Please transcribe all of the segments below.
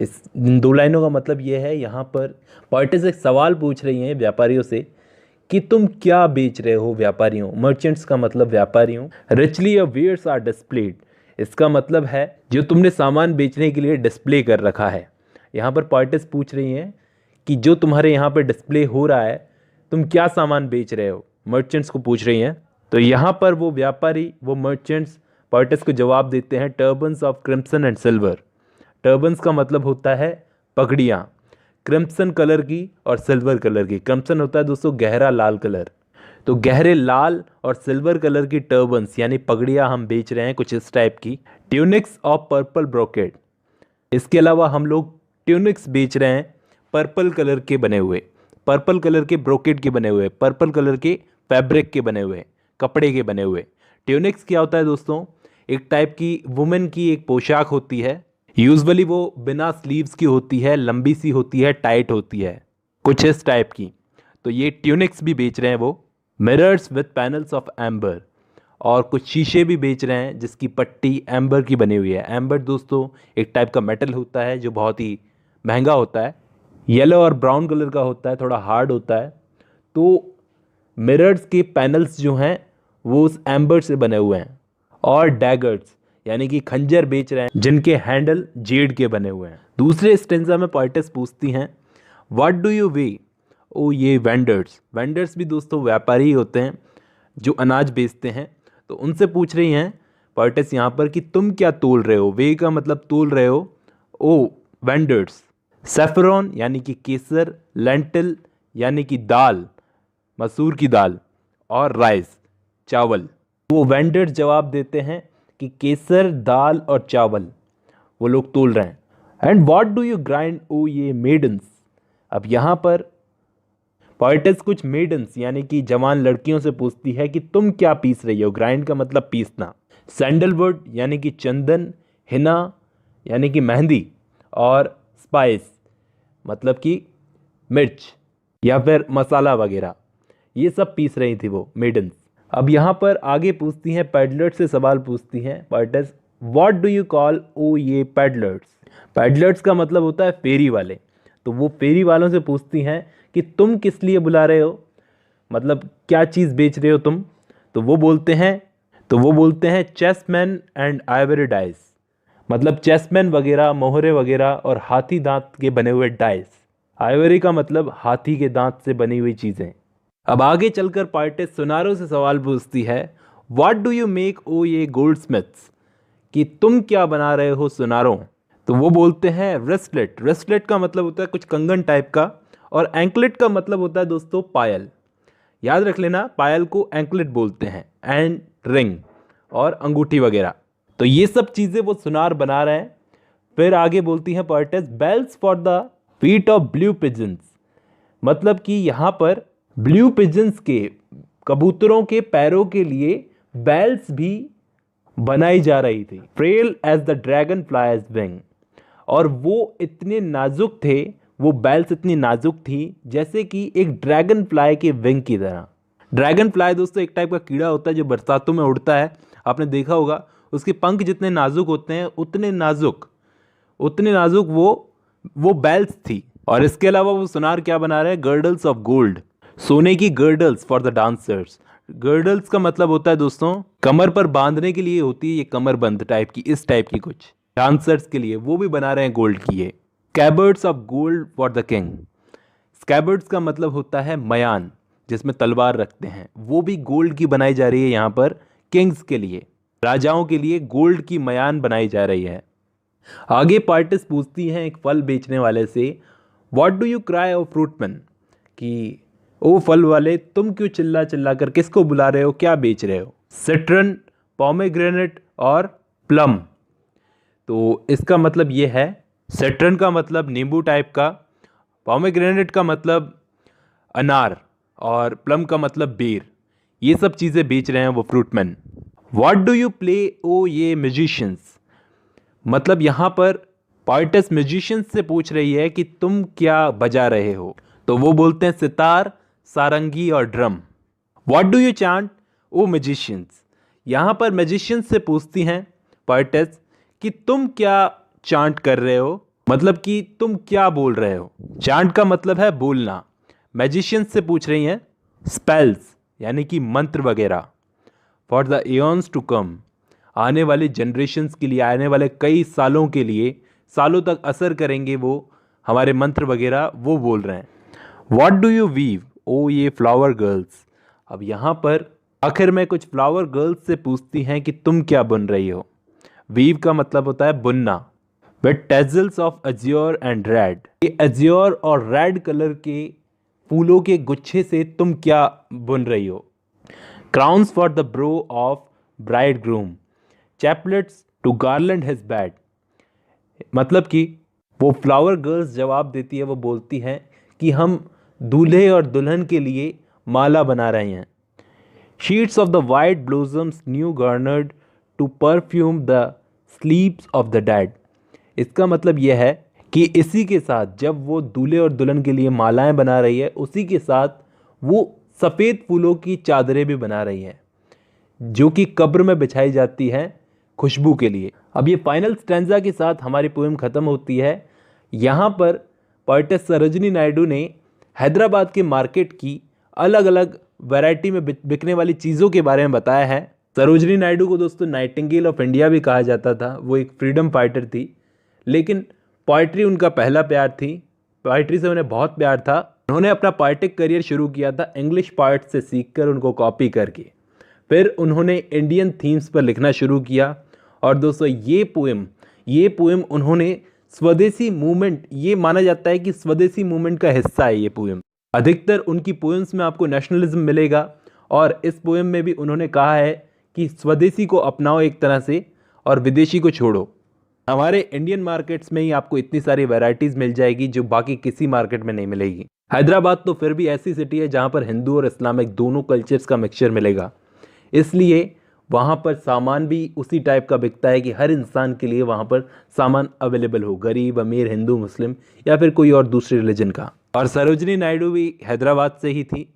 इन दो लाइनों का मतलब ये है, यहाँ पर पोएटेस एक सवाल पूछ रही हैं व्यापारियों से कि तुम क्या बेच रहे हो व्यापारियों। मर्चेंट्स का मतलब व्यापारियों। Richly your wares are displayed, इसका मतलब है जो तुमने सामान बेचने के लिए डिस्प्ले कर रखा है। यहाँ पर पोएटेस पूछ रही हैं कि जो तुम्हारे यहाँ पर डिस्प्ले हो रहा है तुम क्या सामान बेच रहे हो, मर्चेंट्स को पूछ रही हैं। तो यहाँ पर वो व्यापारी, वो मर्चेंट्स पोएटेस को जवाब देते हैं, turbans of crimson and silver. Turbans का मतलब होता है पगड़ियाँ, क्रिम्सन कलर की और सिल्वर कलर की। क्रिम्सन होता है दोस्तों गहरा लाल कलर, तो गहरे लाल और सिल्वर कलर की टर्बन्स यानी पगड़ियाँ हम बेच रहे हैं कुछ इस टाइप की। ट्यूनिक्स ऑफ पर्पल ब्रोकेड, इसके अलावा हम लोग ट्यूनिक्स बेच रहे हैं पर्पल कलर के बने हुए, पर्पल कलर के ब्रोकेड के बने हुए, पर्पल कलर के फैब्रिक के बने हुए, कपड़े के बने हुए। ट्यूनिक्स क्या होता है दोस्तों, एक टाइप की वुमेन की एक पोशाक होती है। यूजुअली वो बिना स्लीव्स की होती है, लंबी सी होती है, टाइट होती है, कुछ इस टाइप की। तो ये ट्यूनिक्स भी बेच रहे हैं वो। Mirrors with panels of amber, और कुछ शीशे भी बेच रहे हैं जिसकी पट्टी एम्बर की बनी हुई है। एम्बर दोस्तों एक टाइप का मेटल होता है जो बहुत ही महंगा होता है, येलो और ब्राउन कलर का होता है, थोड़ा हार्ड होता है। तो मिरर्स के पैनल्स जो हैं वो उस एम्बर से बने हुए हैं। और डैगर्स यानी कि खंजर बेच रहे हैं जिनके हैंडल जेड के बने हुए हैं। दूसरे स्टेंजा में पोएटेस पूछती हैं व्हाट डू यू वे ओ ये वेंडर्स। वेंडर्स भी दोस्तों व्यापारी ही होते हैं जो अनाज बेचते हैं। तो उनसे पूछ रही हैं पोएटेस यहाँ पर कि तुम क्या तोल रहे हो। वे का मतलब तोल रहे हो। ओ वेंडर्स, सेफरॉन यानी कि केसर, लेंटिल यानी कि दाल, मसूर की दाल, और राइस चावल। वो वेंडर्स जवाब देते हैं कि केसर, दाल और चावल वो लोग तोल रहे हैं। And what do you grind O ye maidens. अब यहाँ पर पोएटेस कुछ मेडन्स यानी कि जवान लड़कियों से पूछती है कि तुम क्या पीस रही हो। ग्राइंड का मतलब पीसना। सैंडलवुड यानी कि चंदन, हिना यानी कि मेहंदी, और स्पाइस मतलब कि मिर्च या फिर मसाला वगैरह, ये सब पीस रही थी वो मेडन्स। अब यहाँ पर आगे पूछती हैं, पैडलर्स से सवाल पूछती हैं poetess what do you call O ye pedlars. Peddlers का मतलब होता है फेरी वाले। तो वो फेरी वालों से पूछती हैं कि तुम किस लिए बुला रहे हो, मतलब क्या चीज़ बेच रहे हो तुम। तो वो बोलते हैं चेसमैन एंड आइवरी डाइस, मतलब चेसमैन वगैरह, मोहरे वगैरह और हाथी दांत के बने हुए डाइस। आइवरी का मतलब हाथी के दांत से बनी हुई चीज़ें। अब आगे चलकर पोएटेस सुनारों से सवाल पूछती है व्हाट डू यू मेक ओ ये गोल्ड स्मिथ्स, कि तुम क्या बना रहे हो सुनारों। तो वो बोलते हैं रेस्टलेट। रेस्टलेट का मतलब होता है कुछ कंगन टाइप का, और एंकलेट का मतलब होता है दोस्तों पायल। याद रख लेना, पायल को एंकलेट बोलते हैं, एंड रिंग और अंगूठी वगैरह। तो ये सब चीज़ें वो सुनार बना रहे हैं। फिर आगे बोलती हैं poetess bells for the feet of blue pigeons, मतलब कि यहाँ पर ब्लू पिजन्स के, कबूतरों के पैरों के लिए बेल्स भी बनाई जा रही थी। Frail as the dragonfly's wing, और वो इतने नाजुक थे, वो बेल्स इतनी नाजुक थी जैसे कि एक ड्रैगन फ्लाई के विंग की तरह। ड्रैगन फ्लाई दोस्तों एक टाइप का कीड़ा होता है जो बरसातों में उड़ता है, आपने देखा होगा। उसके पंख जितने नाजुक होते हैं उतने नाजुक वो बेल्स थी। और इसके अलावा वो सुनार क्या बना रहे हैं, गर्डल्स ऑफ गोल्ड, सोने की girdles for the dancers. Girdles का मतलब होता है दोस्तों कमर पर बांधने के लिए होती है ये कमरबंद टाइप की, इस टाइप की कुछ डांसर्स के लिए, वो भी बना रहे हैं गोल्ड की ये। Scabbards of gold for the king. Scabbards का मतलब होता है मयान, जिसमें तलवार रखते हैं, वो भी गोल्ड की बनाई जा रही है यहाँ पर किंग्स के लिए, राजाओं के लिए गोल्ड की मयान बनाई जा रही है। आगे पोएटेस पूछती हैं एक फल बेचने वाले से व्हाट डू यू क्राई ओ फ्रूटमैन, कि ओ फल वाले तुम क्यों चिल्ला चिल्ला कर किसको बुला रहे हो, क्या बेच रहे हो। सिट्रन, पोमेग्रेनेट और प्लम। तो इसका मतलब ये है, सिट्रन का मतलब नींबू टाइप का, पोमेग्रेनेट का मतलब अनार, और प्लम का मतलब बेर। ये सब चीज़ें बेच रहे हैं वो फ्रूटमैन। व्हाट डू यू प्ले ओ ये म्यूजिशियंस, मतलब यहाँ पर पोएटेस म्यूजिशियंस से पूछ रही है कि तुम क्या बजा रहे हो। तो वो बोलते हैं सितार, सारंगी और drum. What do you chant O musicians, यहाँ पर म्यूजिशियंस से पूछती हैं पोएटेस कि तुम क्या चांट कर रहे हो, मतलब कि तुम क्या बोल रहे हो। चांट का मतलब है बोलना। मैजिशियंस से पूछ रही हैं स्पेल्स यानी कि मंत्र वगैरह। For the heirs to come, आने वाले जनरेशन्स के लिए, आने वाले कई सालों के लिए, सालों तक असर करेंगे वो हमारे मंत्र वगैरह, वो बोल रहे हैं। वॉट डू यू वीव ओ ये फ्लावर गर्ल्स। अब यहाँ पर आखिर में कुछ फ्लावर गर्ल्स से पूछती हैं कि तुम क्या बुन रही हो। वीव का मतलब होता है बुनना। With tassels of azure and red, ये अज्योर और रेड कलर के फूलों के गुच्छे से तुम क्या बुन रही हो। Crowns for the brow of bridegroom, chaplets to garland his bed. मतलब कि वो फ्लावर गर्ल्स जवाब देती है, वो बोलती हैं कि हम दूल्हे और दुल्हन के लिए माला बना रहे हैं। Sheets of the white blossoms new garnered to perfume the sleeps of the dead. इसका मतलब यह है कि इसी के साथ जब वो दूल्हे और दुल्हन के लिए मालाएं बना रही है, उसी के साथ वो सफ़ेद फूलों की चादरें भी बना रही है जो कि कब्र में बिछाई जाती हैं खुशबू के लिए। अब ये फाइनल स्टैंजा के साथ हमारी पोएम ख़त्म होती है। यहाँ पर पोएटेस सरोजिनी नायडू ने हैदराबाद के मार्केट की अलग अलग वैरायटी में बिकने वाली चीज़ों के बारे में बताया है। सरोजिनी नायडू को दोस्तों नाइटिंगेल ऑफ इंडिया भी कहा जाता था। वो एक फ्रीडम फाइटर थी, लेकिन पोइट्री उनका पहला प्यार थी। पोइट्री से उन्हें बहुत प्यार था। उन्होंने अपना पोइटिक करियर शुरू किया था इंग्लिश पोइट से सीखकर, उनको कॉपी करके। फिर उन्होंने इंडियन थीम्स पर लिखना शुरू किया। और दोस्तों ये पोएम उन्होंने स्वदेशी मूवमेंट, ये माना जाता है कि स्वदेशी मूवमेंट का हिस्सा है ये पोएम। अधिकतर उनकी पोएम्स में आपको नेशनलिज्म मिलेगा, और इस पोएम में भी उन्होंने कहा है कि स्वदेशी को अपनाओ एक तरह से और विदेशी को छोड़ो। हमारे इंडियन मार्केट्स में ही आपको इतनी सारी वैरायटीज़ मिल जाएगी जो बाकी किसी मार्केट में नहीं मिलेगी। हैदराबाद तो फिर भी ऐसी सिटी है जहाँ पर हिंदू और इस्लामिक दोनों कल्चर्स का मिक्सचर मिलेगा, इसलिए वहाँ पर सामान भी उसी टाइप का बिकता है कि हर इंसान के लिए वहाँ पर सामान अवेलेबल हो, गरीब अमीर हिंदू मुस्लिम या फिर कोई और दूसरे रिलीजन का। और सरोजिनी नायडू भी हैदराबाद से ही थी,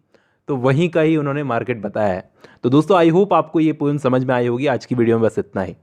तो वहीं का ही उन्होंने मार्केट बताया है। तो दोस्तों आई होप आपको ये पोएम समझ में आई होगी। आज की वीडियो में बस इतना ही।